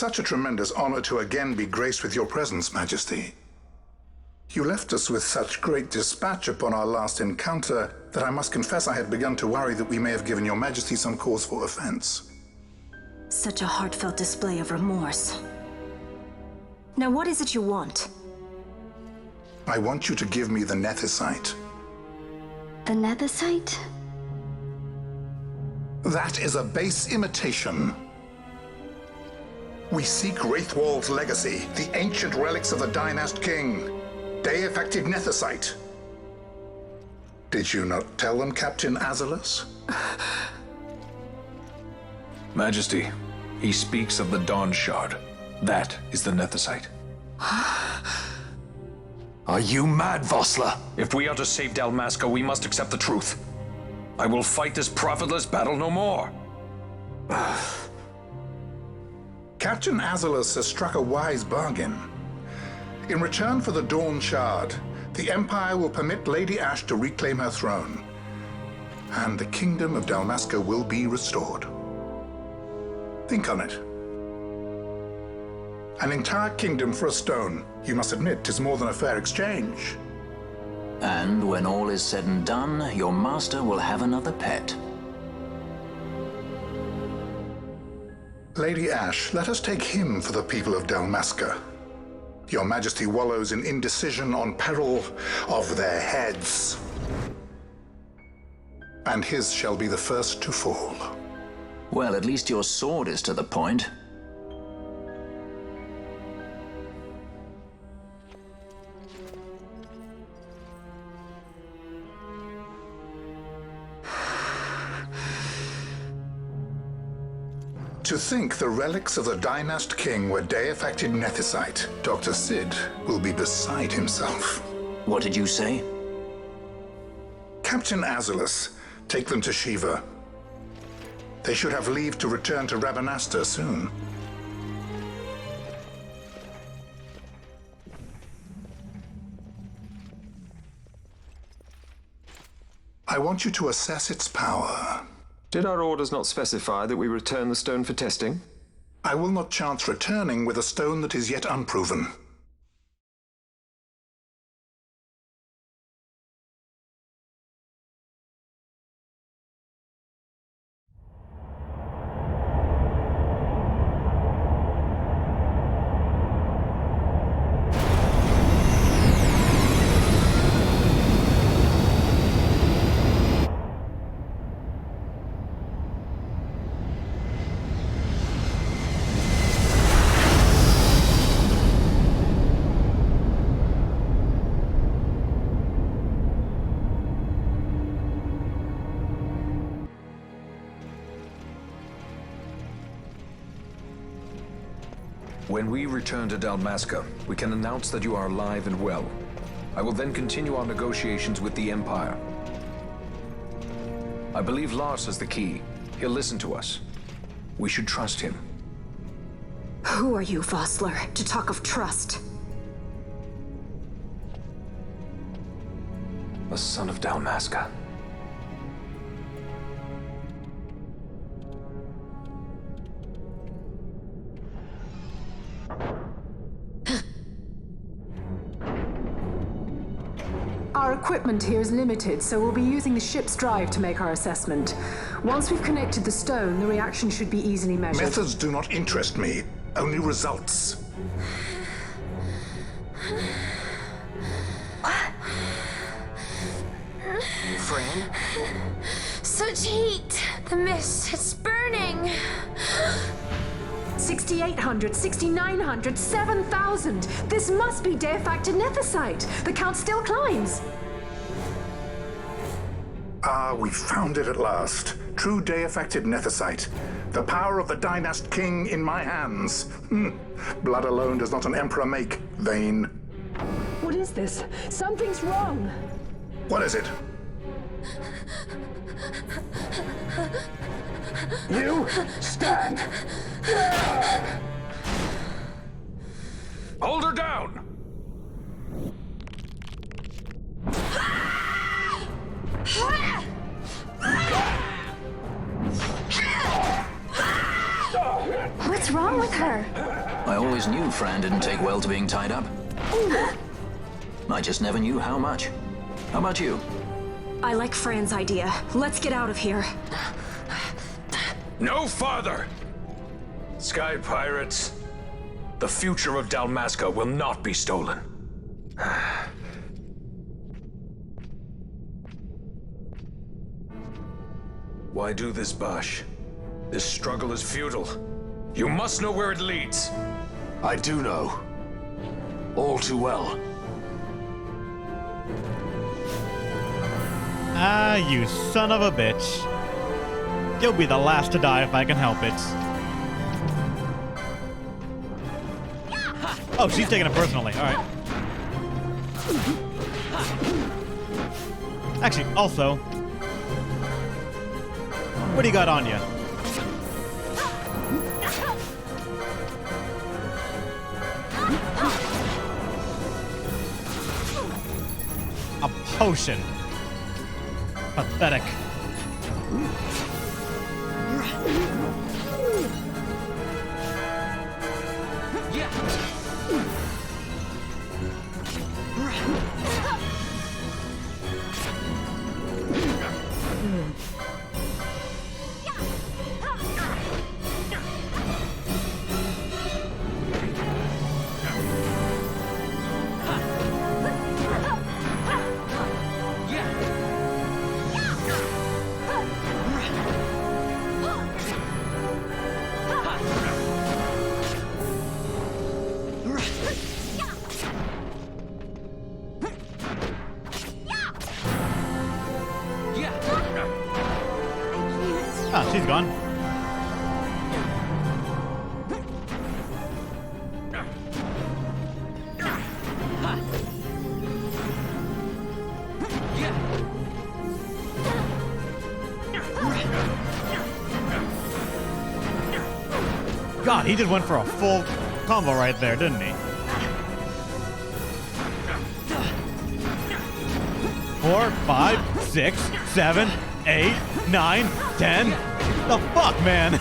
such a tremendous honor to again be graced with your presence, Majesty. You left us with such great dispatch upon our last encounter that I must confess I had begun to worry that we may have given your Majesty some cause for offense. Such a heartfelt display of remorse. Now what is it you want? I want you to give me the Nethicite. The Nethicite? That is a base imitation. We seek Wraithwald's legacy, the ancient relics of the Dynast King. Day-affected Nethicite. Did you not tell them, Captain Azalus? Majesty, he speaks of the Dawn Shard. That is the Nethicite. Are you mad, Vossler? If we are to save Dalmasca, we must accept the truth. I will fight this profitless battle no more. Captain Azalus has struck a wise bargain. In return for the Dawn Shard, the Empire will permit Lady Ashe to reclaim her throne, and the Kingdom of Dalmasca will be restored. Think on it. An entire kingdom for a stone. You must admit, 'tis more than a fair exchange. And when all is said and done, your master will have another pet. Lady Ashe, let us take him for the people of Dalmasca. Your Majesty wallows in indecision on peril of their heads. And his shall be the first to fall. Well, at least your sword is to the point. To think the relics of the Dynast King were day-affected Nethicite, Dr. Sid will be beside himself. What did you say? Captain Azalus, take them to Shiva. They should have leave to return to Rabanastre soon. I want you to assess its power. Did our orders not specify that we return the stone for testing? I will not chance returning with a stone that is yet unproven. When we return to Dalmasca, we can announce that you are alive and well. I will then continue our negotiations with the Empire. I believe Lars has the key. He'll listen to us. We should trust him. Who are you, Vossler, to talk of trust? A son of Dalmasca. Our equipment here is limited, so we'll be using the ship's drive to make our assessment. Once we've connected the stone, the reaction should be easily measured. Methods do not interest me, only results. Fran? Such heat! The mist, it's burning! 6,800, 6,900, 7,000! This must be day-affected Nethicite! The count still climbs! Ah, we found it at last. True day-affected Nethicite. The power of the Dynast King in my hands. Blood alone does not an emperor make, vain. What is this? Something's wrong! What is it? You stand! Hold her down! What's wrong with her? I always knew Fran didn't take well to being tied up. I just never knew how much. How about you? I like Fran's idea. Let's get out of here. No farther! Sky Pirates, the future of Dalmasca will not be stolen. Why do this, Bash? This struggle is futile. You must know where it leads. I do know. All too well. Ah, you son of a bitch. You'll be the last to die if I can help it. Oh, she's taking it personally. All right. Actually, also, what do you got on you? A potion. Pathetic. Ah, she's gone. God, he just went for a full combo right there, didn't he? 4, 5, 6, 7, 8, 9, 10. The fuck, man?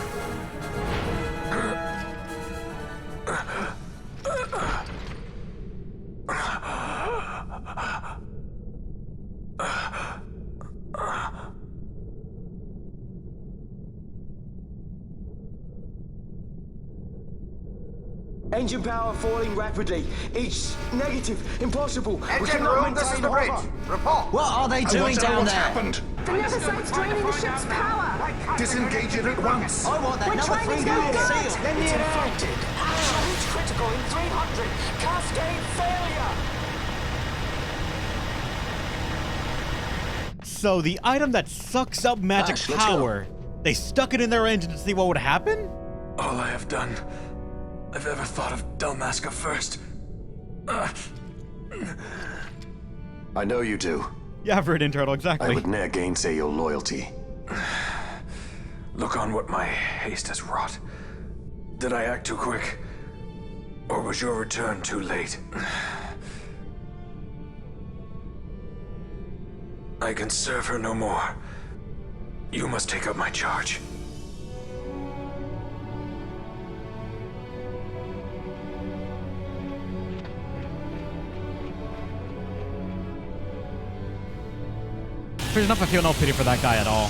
Engine power falling rapidly. It's negative. Impossible. Engine room, this is the bridge. Report. What are they doing down What's there? happened? The Neversite's draining the ship's power. Disengage it at once. I want that We're number trying to 3 go unit good. seal. Let me It's in. infected. Absolute critical in 300. Cascade failure. So the item that sucks up magic Ash, let's power, they stuck it in their engine to see what would happen? All I have done, I've ever thought of Dalmasca first. I know you do. Yeah, I've heard internal, I exactly. would ne'er gainsay your loyalty. Look on what my haste has wrought. Did I act too quick? Or was your return too late? I can serve her no more. You must take up my charge. There's enough I feel no pity for that guy at all.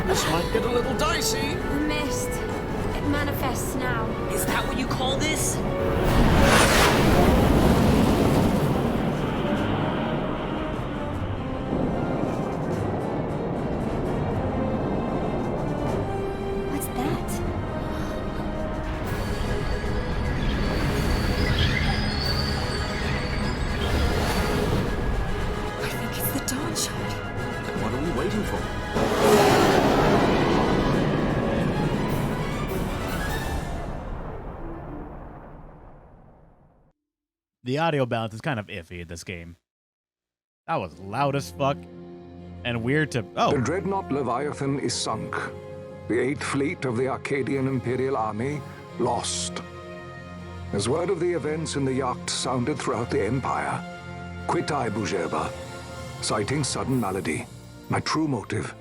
This might get a little dicey. The mist. It manifests now. Is that what you call this? What's that? I think it's the Dawn Shard. What are we waiting for? The audio balance is kind of iffy in this game. That was loud as fuck and weird to... Oh. The dreadnought Leviathan is sunk. The 8th Fleet of the Arcadian Imperial Army lost. As word of the events in the yacht sounded throughout the Empire, quit I Bujeba, citing sudden malady. My true motive,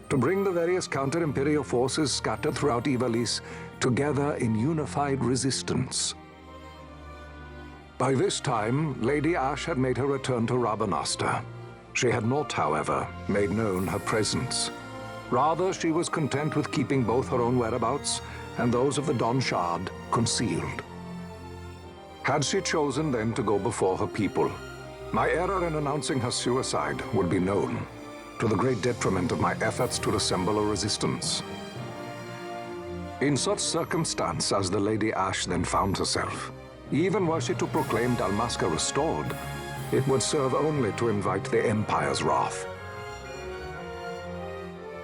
to bring the various counter-imperial forces scattered throughout Ivalice together in unified resistance. By this time, Lady Ash had made her return to Rabanastre. She had not, however, made known her presence. Rather, she was content with keeping both her own whereabouts and those of the Don Shard concealed. Had she chosen then to go before her people, my error in announcing her suicide would be known, to the great detriment of my efforts to assemble a resistance. In such circumstance as the Lady Ash then found herself, even were she to proclaim Dalmasca restored, it would serve only to invite the Empire's wrath.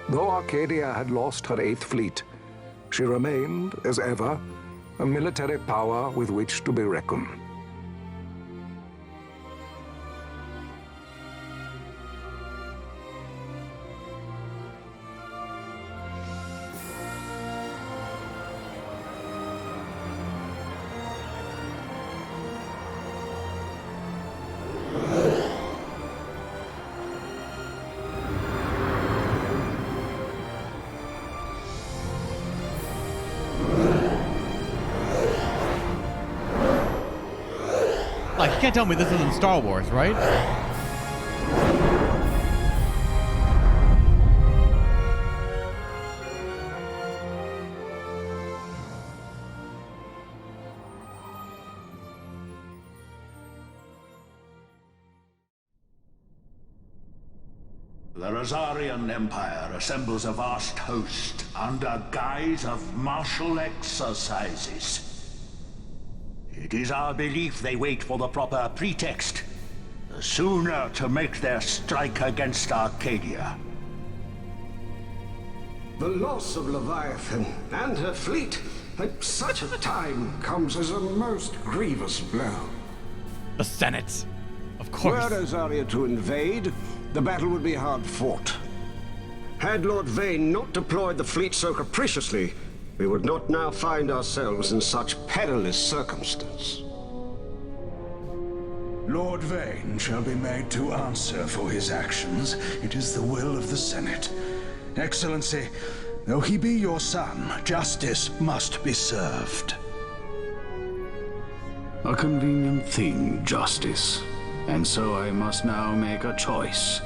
Though Arcadia had lost her 8th Fleet, she remained, as ever, a military power with which to be reckoned. Like, you can't tell me this isn't Star Wars, right? The Rosarian Empire assembles a vast host under guise of martial exercises. It is our belief they wait for the proper pretext, the sooner to make their strike against Arcadia. The loss of Leviathan and her fleet at such a time comes as a most grievous blow. The Senate, of course. Were Rosaria to invade, the battle would be hard fought. Had Lord Vane not deployed the fleet so capriciously, we would not now find ourselves in such perilous circumstance. Lord Vane shall be made to answer for his actions. It is the will of the Senate. Excellency, though he be your son, justice must be served. A convenient thing, justice. And so I must now make a choice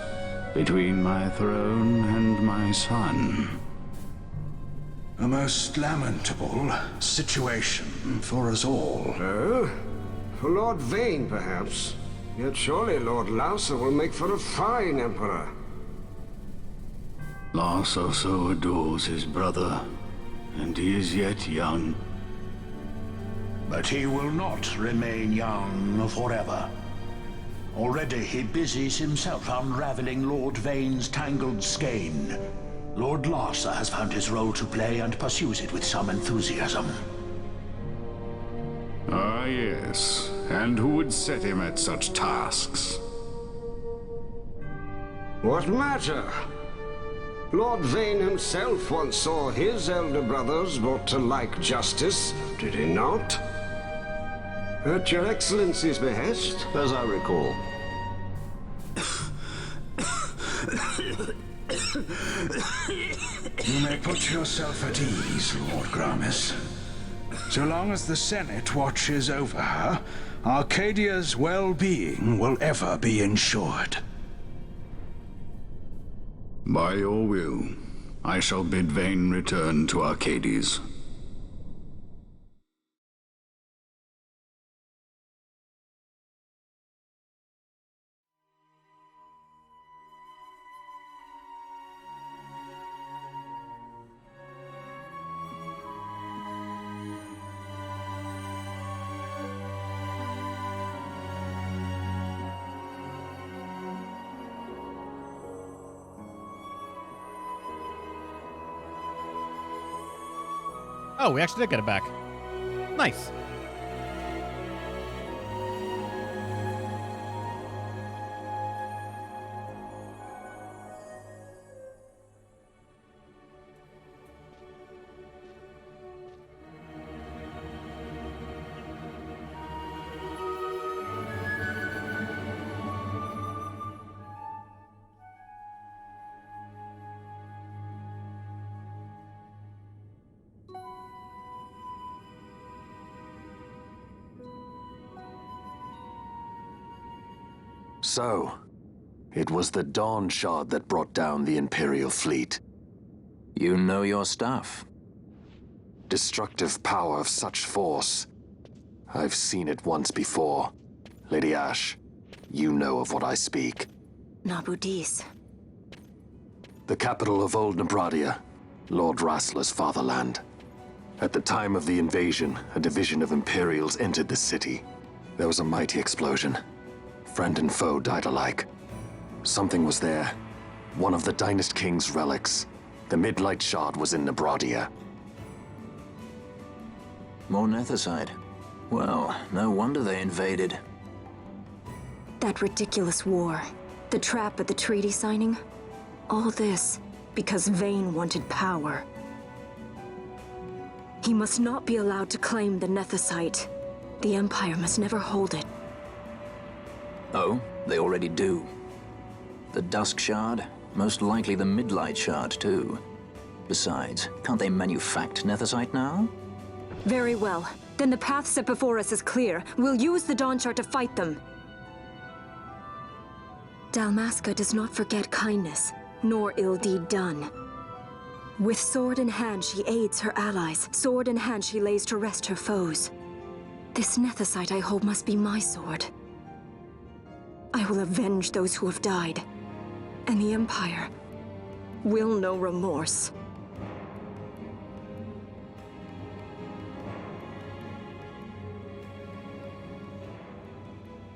between my throne and my son. A most lamentable situation for us all. Oh? For Lord Vane, perhaps. Yet surely Lord Lauser will make for a fine emperor. Lauser so adores his brother, and he is yet young. But he will not remain young forever. Already he busies himself unraveling Lord Vane's tangled skein. Lord Larsa has found his role to play and pursues it with some enthusiasm. Ah, yes. And who would set him at such tasks? What matter? Lord Vane himself once saw his elder brothers brought to like justice, did he not? At your Excellency's behest, as I recall. You may put yourself at ease, Lord Gramis. So long as the Senate watches over her, Arcadia's well-being will ever be ensured. By your will, I shall bid Vane return to Arcades. Oh, we actually did get it back. Nice. So, it was the Dawn Shard that brought down the Imperial fleet. You know your stuff. Destructive power of such force. I've seen it once before. Lady Ash, you know of what I speak. Nabudis. The capital of Old Nebradia, Lord Rassler's fatherland. At the time of the invasion, a division of Imperials entered the city. There was a mighty explosion. Friend and foe died alike. Something was there. One of the Dynast King's relics. The Midlight Shard was in Nebradia. More Nethicite. Well, no wonder they invaded. That ridiculous war. The trap at the treaty signing. All this because Vayne wanted power. He must not be allowed to claim the Nethicite. The Empire must never hold it. Oh, they already do. The Dusk Shard, most likely the Midlight Shard too. Besides, can't they manufacture Nethicite now? Very well. Then the path set before us is clear. We'll use the Dawn Shard to fight them. Dalmasca does not forget kindness, nor ill deed done. With sword in hand, she aids her allies. Sword in hand, she lays to rest her foes. This Nethicite I hold must be my sword. I will avenge those who have died. And the Empire will know remorse.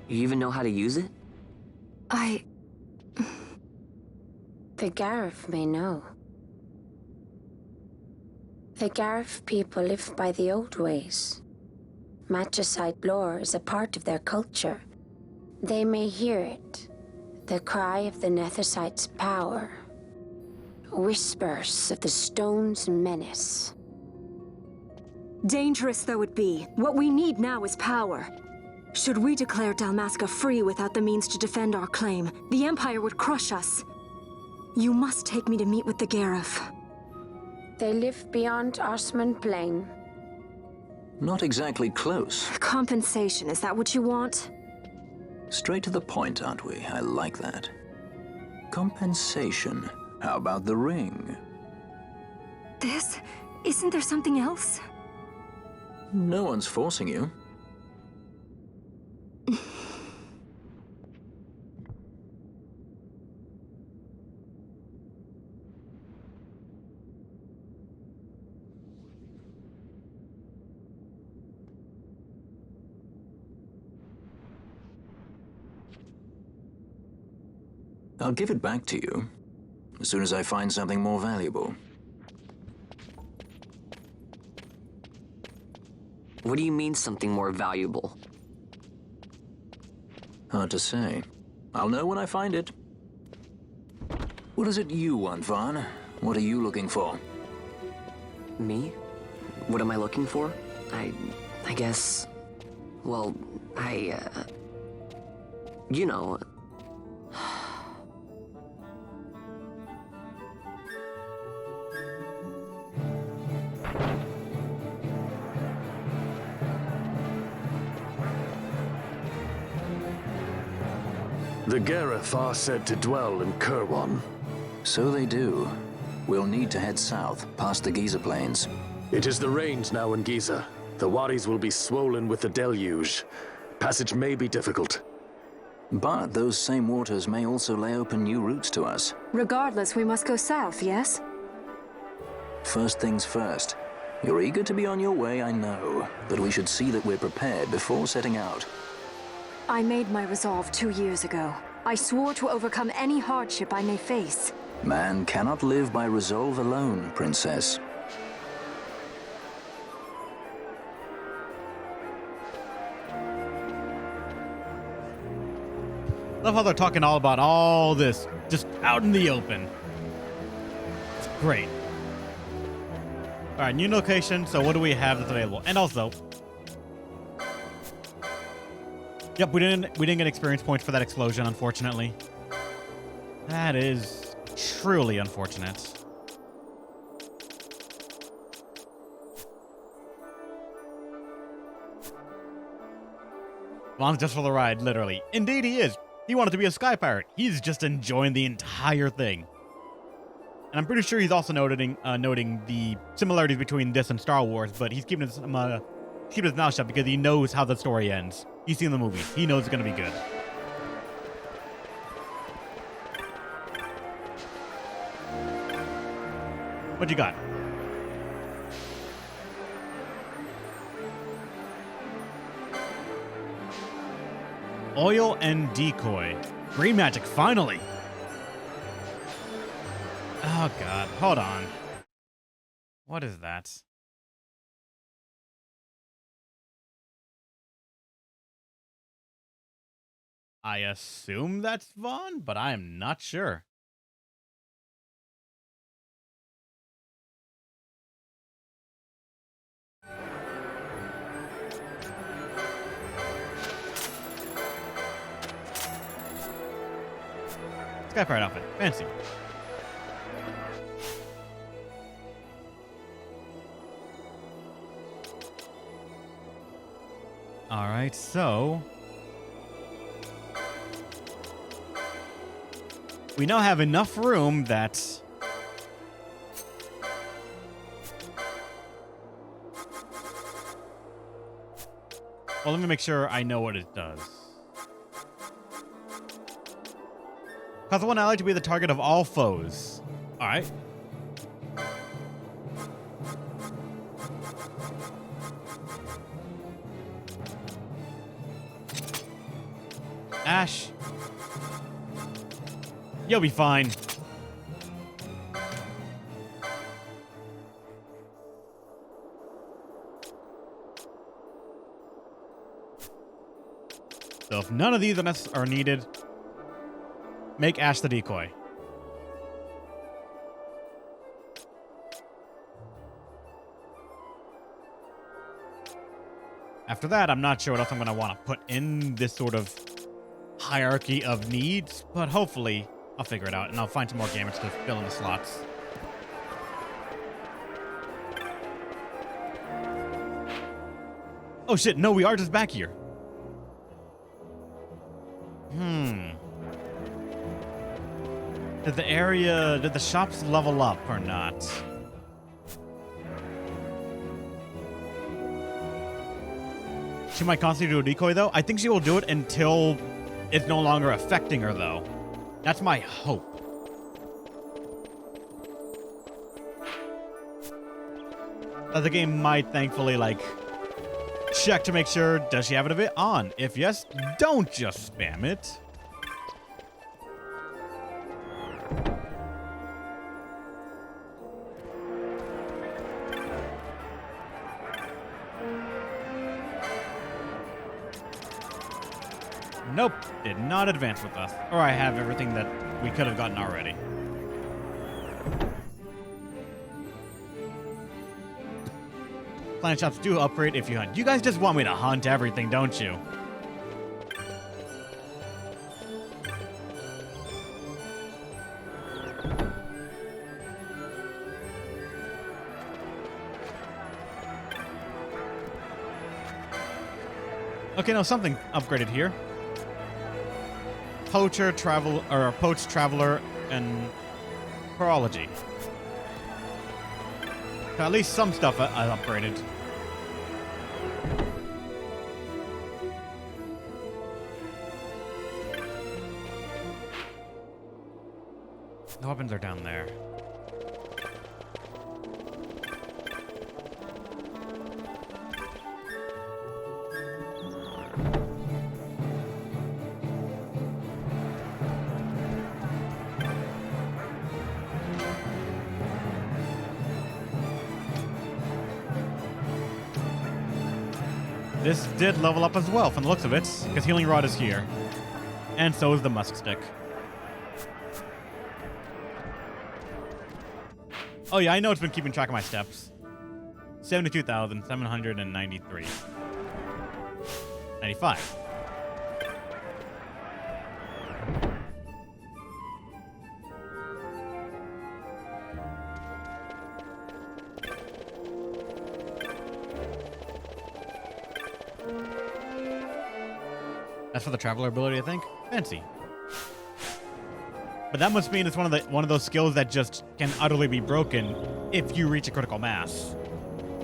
You even know how to use it? The Garif may know. The Garif people live by the old ways. Magicite lore is a part of their culture. They may hear it. The cry of the Nethicite's power. Whispers of the stone's menace. Dangerous though it be, what we need now is power. Should we declare Dalmasca free without the means to defend our claim, the Empire would crush us. You must take me to meet with the Garif. They live beyond Osman Plain. Not exactly close. Compensation, is that what you want? Straight to the point, aren't we? I like that. Compensation. How about the ring? This? Isn't there something else? No one's forcing you. I'll give it back to you as soon as I find something more valuable. What do you mean something more valuable? Hard to say. I'll know when I find it. What is it you want, Vaughn? What are you looking for? Me? What am I looking for? I guess... Well, you know... The Garif are said to dwell in Kirwan. So they do. We'll need to head south, past the Giza Plains. It is the rains now in Giza. The wadis will be swollen with the deluge. Passage may be difficult. But those same waters may also lay open new routes to us. Regardless, we must go south, yes? First things first. You're eager to be on your way, I know. But we should see that we're prepared before setting out. I made my resolve 2 years ago. I swore to overcome any hardship I may face. Man cannot live by resolve alone, Princess. Love how they're talking all about all this, just out in the open. It's great. All right, new location. So what do we have that's available? And also, yep, we didn't get experience points for that explosion, unfortunately. That is truly unfortunate. Vaughn's just for the ride, literally. Indeed he is. He wanted to be a sky pirate. He's just enjoying the entire thing. And I'm pretty sure he's also noting the similarities between this and Star Wars, but he's keeping his mouth shut because he knows how the story ends. He's seen the movie. He knows it's going to be good. What you got? Oil and decoy. Green magic, finally. Oh, God. Hold on. What is that? I assume that's Vaughn, but I am not sure. Sky pirate outfit. Fancy. Alright, so we now have enough room that well, let me make sure I know what it does. Cause one ally to be the target of all foes. Alright. Ash. You'll be fine. So if none of these are needed, make Ash the decoy. After that, I'm not sure what else I'm going to want to put in this sort of hierarchy of needs, but hopefully I'll figure it out and I'll find some more gamers to fill in the slots. Oh shit, no, we are just back here. Did the shops level up or not? She might constantly do a decoy though. I think she will do it until it's no longer affecting her though. That's my hope. The game might thankfully check to make sure, does she have it a bit on? If yes, don't just spam it. Nope, did not advance with us. Or I have everything that we could have gotten already. Planet shops do upgrade if you hunt. You guys just want me to hunt everything, don't you? Okay, no, something upgraded here. Poacher, Poached Traveler, and Horology. At least some stuff I upgraded. The weapons are down there. This did level up as well, from the looks of it, because Healing Rod is here. And so is the Musk Stick. Oh yeah, I know it's been keeping track of my steps. 72,793. 95. That's for the Traveler ability, I think. Fancy. But that must mean it's one of those skills that just can utterly be broken if you reach a critical mass.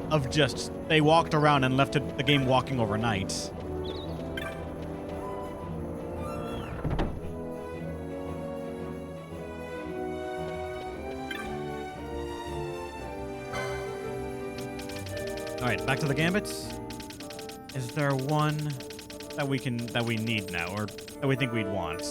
Of just, they walked around and left the game walking overnight. Alright, back to the gambits. Is there one that we need now, or that we think we'd want?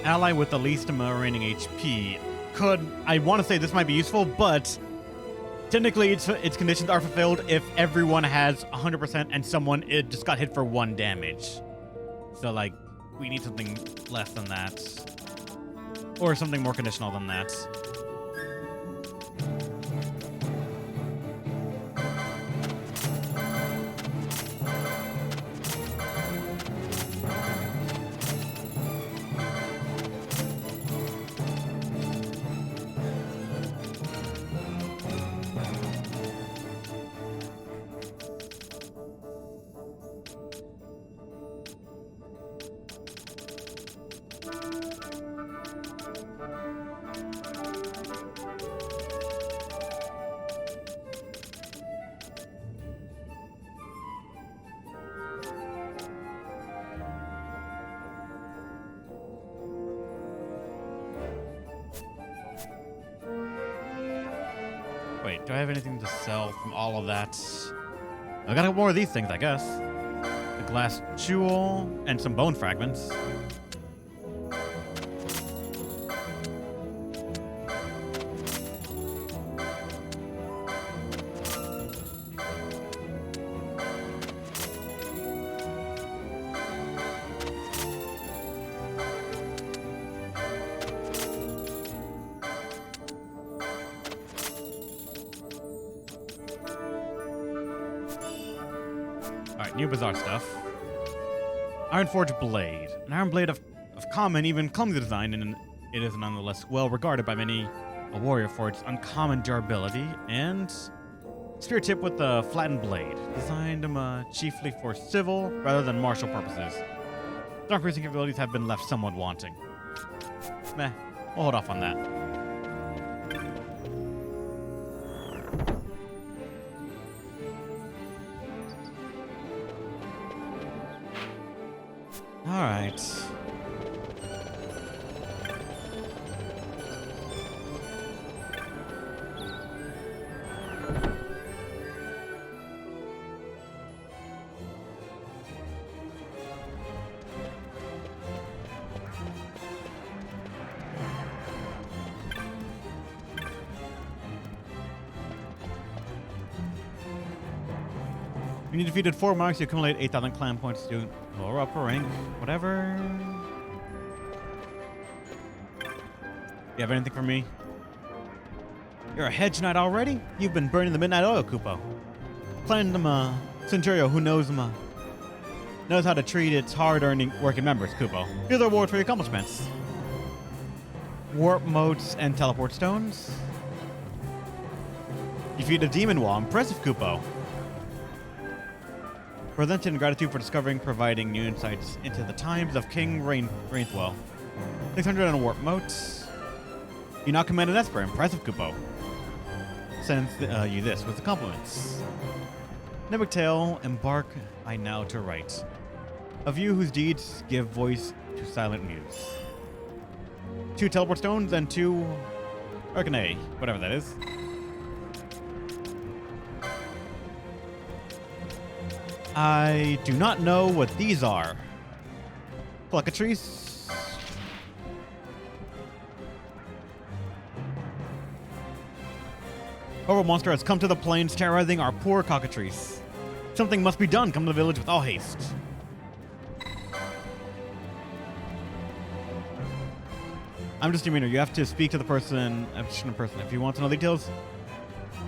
Ally with the least remaining HP. I want to say this might be useful, but technically its conditions are fulfilled if everyone has 100% and it just got hit for 1 damage. So like, we need something less than that. Or something more conditional than that. Wait, do I have anything to sell from all of that? I got more of these things, I guess. The glass jewel and some bone fragments. New bizarre stuff. Ironforged blade. An iron blade of common, even clumsy design, and it is nonetheless well regarded by many a warrior for its uncommon durability. And spear tip with a flattened blade, designed chiefly for civil rather than martial purposes. Dark piercing capabilities have been left somewhat wanting. Meh, we'll hold off on that. All right. When you defeated 4 marks, you accumulate 8,000 clan points to lower up a rank. Whatever. You have anything for me? You're a hedge knight already? You've been burning the midnight oil, Kupo. Clan Centurio who knows how to treat its hard-earning working members, Kupo. Here's the reward for your accomplishments. Warp motes and teleport stones. Defeat a demon wall. Impressive, Kupo. Presented in gratitude for discovering, providing new insights into the times of King Rainthwell. 600 on a warp mote. You now command an Esper. Impressive, Kupo. Sends you this with the compliments. Nebuk Tale, embark I now to write. A few whose deeds give voice to silent muse. 2 teleport stones and 2 Arcane, whatever that is. I do not know what these are. Cockatrice. Horrible monster has come to the plains, terrorizing our poor cockatrice. Something must be done. Come to the village with all haste. I'm just a demeanor. You have to speak to the person, If you want to know details,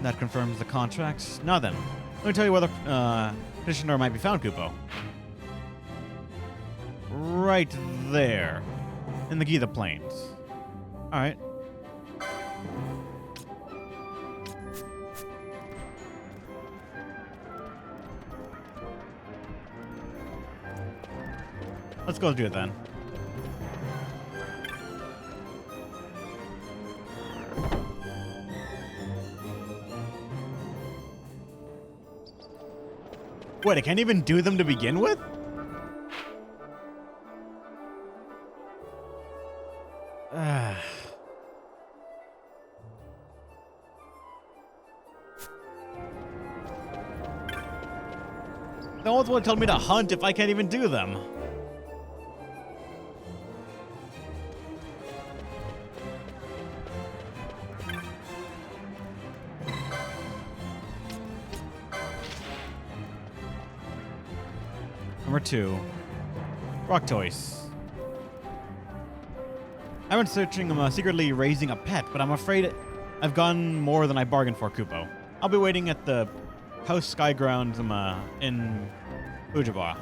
that confirms the contract. Now then, let me tell you where the petitioner might be found, Kupo. Right there, in the Githa Plains. All right. Let's go do it then. Wait, I can't even do them to begin with? No one's want to tell me to hunt if I can't even do them. Number 2. Rock toys. I've been searching, secretly raising a pet, but I'm afraid I've gotten more than I bargained for, Kupo. I'll be waiting at the House Skygrounds in Ujaba.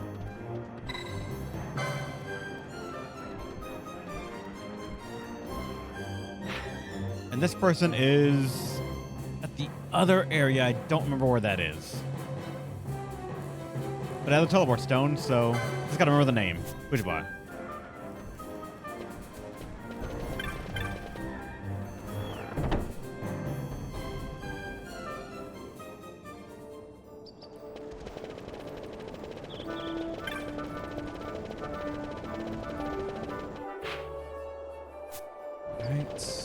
And this person is at the other area. I don't remember where that is. But I have a teleport stone, so just gotta remember the name. Ujaba. Right.